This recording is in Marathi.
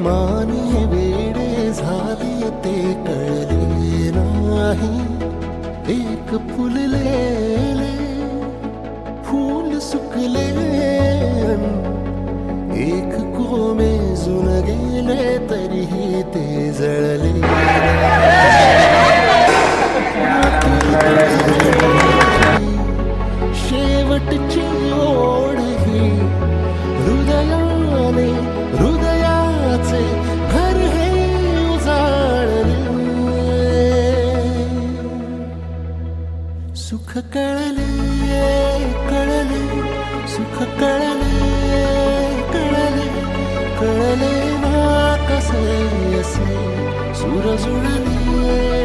मानी हे वेडे झाले ते कळले नाही. एक फुललेले फूल सुकले, एक कोमेजून गेले तरीही ते जळले. शेवटची ओढ ही हृदयाने हृदयाचे घर हे उजाळले. सुख कळले कळले, सुख कळले कळले, कळले ना कसे असे सूर जुळले.